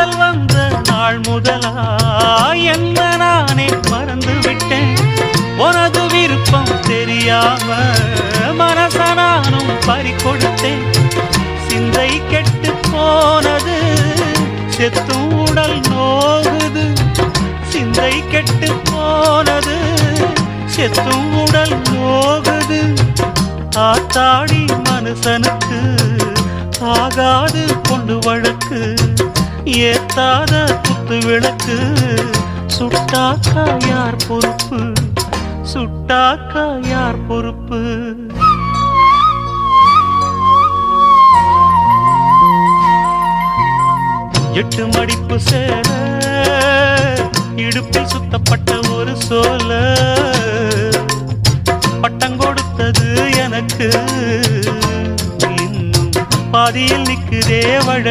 காதல் வந்த நாள் முதலா என்ன நானே மறந்து விட்டேன். உனது விருப்பம் தெரியாம மனச நானும் பறிகொடுத்தேன். சிந்தை கெட்டு போனது செத்தும் உடல் நோகுது. சிந்தை கெட்டு போனது செத்தும் உடல் நோகுது. ஆத்தாடி மனுஷனுக்கு ஆகாது கொண்டு வழக்கு. ஏத்தாத குத்து விளக்கு சுட்டாக்கா யார் பொறுப்பு? சுட்டாக்கா யார் பொறுப்பு? எட்டு மடிப்பு சேர இடுப்பில் சுத்தப்பட்ட ஒரு சோல பட்டம் கொடுத்தது எனக்கு. இன்னும் பாதியில் நிற்குதே வழ